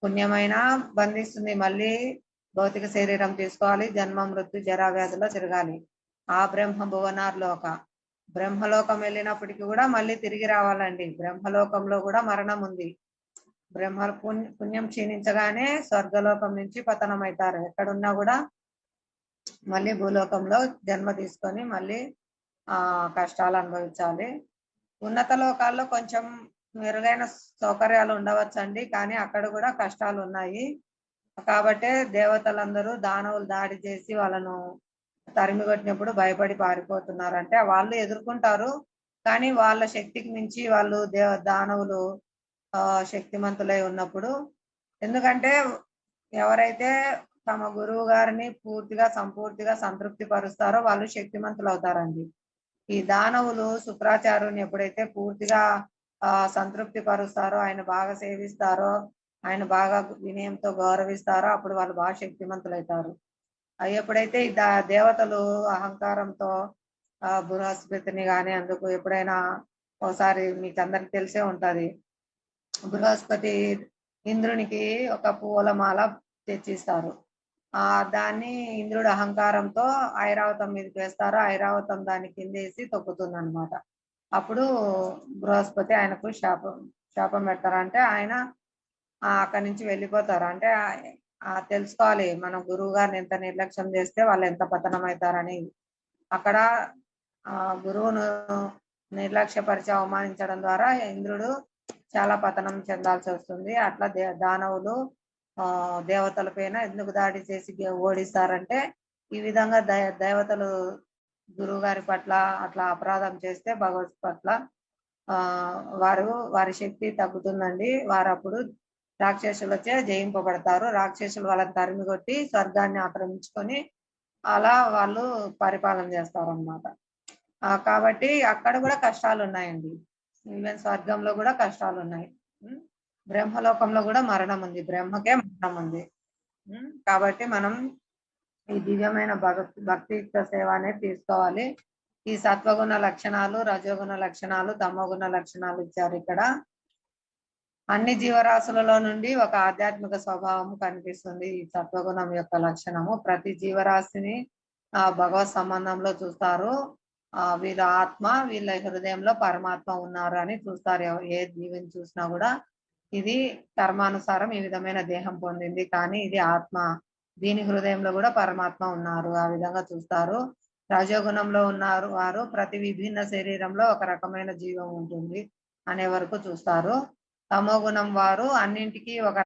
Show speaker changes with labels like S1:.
S1: పుణ్యమైన బంధిస్తుంది, మళ్ళీ భౌతిక శరీరం తీసుకోవాలి, జన్మ మృత్యు జరా వ్యాధుల్లో తిరగాలి. ఆ బ్రహ్మలోక బ్రహ్మలోకం వెళ్ళినప్పటికీ కూడా మళ్ళీ తిరిగి రావాలండి. బ్రహ్మలోకంలో కూడా మరణం ఉంది. పుణ్యం క్షీణించగానే స్వర్గలోకం నుంచి పతనం అవుతారు. ఎక్కడున్నా కూడా మళ్ళీ భూలోకంలో జన్మ తీసుకొని మళ్ళీ కష్టాలు అనుభవించాలి. ఉన్నత లోకాల్లో కొంచెం మెరుగైన సౌకర్యాలు ఉండవచ్చండి, కానీ అక్కడ కూడా కష్టాలు ఉన్నాయి. కాబట్టే దేవతలందరూ దానవులు దాడి చేసి వాళ్ళను తరిమి కొట్టినప్పుడు భయపడి పారిపోతున్నారు. అంటే వాళ్ళు ఎదుర్కొంటారు, కానీ వాళ్ళ శక్తికి మించి వాళ్ళు దానవులు శక్తిమంతులై ఉన్నప్పుడు, ఎందుకంటే ఎవరైతే తమ గురువు గారిని పూర్తిగా సంపూర్తిగా సంతృప్తి పరుస్తారో వాళ్ళు శక్తిమంతులు అవుతారండి. ఈ దానవులు శుక్రాచార్యుని ఎప్పుడైతే పూర్తిగా సంతృప్తి పరుస్తారో, ఆయన బాగా సేవిస్తారో, ఆయన బాగా వినయంతో గౌరవిస్తారో అప్పుడు వాళ్ళు బాగా శక్తిమంతులు అవుతారు. ఎప్పుడైతే ఈ దేవతలు అహంకారంతో బృహస్పతిని కానీ, అందుకు ఎప్పుడైనా ఒకసారి మీకు అందరికి తెలిసే ఉంటది, బృహస్పతి ఇంద్రునికి ఒక పూలమాల తెచ్చిస్తారు. దాన్ని ఇంద్రుడు అహంకారంతో ఐరావతం మీదకి వేస్తారు. ఐరావతం దాన్ని కిందేసి తొక్కుతుంది అనమాట. అప్పుడు బృహస్పతి ఆయనకు శాపం పెడతారు. అంటే ఆయన అక్కడి నుంచి వెళ్ళిపోతారు. అంటే తెలుసుకోవాలి మన గురువు గారిని ఎంత నిర్లక్ష్యం చేస్తే వాళ్ళు ఎంత పతనం అవుతారని. అక్కడ గురువును నిర్లక్ష్యపరిచి అవమానించడం ద్వారా ఇంద్రుడు చాలా పతనం చెందాల్సి వస్తుంది. అట్లా దానవులు దేవతల పైన ఎందుకు దాడి చేసి ఓడిస్తారంటే, ఈ విధంగా దేవతలు గురువు గారి పట్ల అట్లా అపరాధం చేస్తే భగవత్ పట్ల వారి శక్తి తగ్గుతుందండి. వారు అప్పుడు రాక్షసులచే జయింపబడతారు. రాక్షసులు వాళ్ళని తరిమి కొట్టి స్వర్గాన్ని ఆక్రమించుకొని అలా వాళ్ళు పరిపాలన చేస్తారు అన్నమాట. కాబట్టి అక్కడ కూడా కష్టాలు ఉన్నాయండి. ఈవెన్ స్వర్గంలో కూడా కష్టాలు ఉన్నాయి. బ్రహ్మలోకంలో కూడా మరణం ఉంది, బ్రహ్మకే మరణం ఉంది. కాబట్టి మనం ఈ దివ్యమైన భక్తియుక్త సేవ అనేది తీసుకోవాలి. ఈ సత్వగుణ లక్షణాలు, రజోగుణ లక్షణాలు, తమోగుణ లక్షణాలు ఇచ్చారు ఇక్కడ. అన్ని జీవరాశులలో నుండి ఒక ఆధ్యాత్మిక స్వభావం కనిపిస్తుంది ఈ సత్వగుణం యొక్క లక్షణము. ప్రతి జీవరాశిని భగవత్ సంబంధంలో చూస్తారు. వీళ్ళ ఆత్మ, వీళ్ళ హృదయంలో పరమాత్మ ఉన్నారు అని చూస్తారు. ఏ జీవిని చూసినా కూడా ఇది కర్మానుసారం ఈ విధమైన దేహం పొందింది, కానీ ఇది ఆత్మ, దీని హృదయంలో కూడా పరమాత్మ ఉన్నారు, ఆ విధంగా చూస్తారు. రజోగుణంలో ఉన్నారు వారు ప్రతి విభిన్న శరీరంలో ఒక రకమైన జీవం ఉంటుంది అనే వరకు చూస్తారు. తమోగుణం వారు అన్నింటికీ ఒక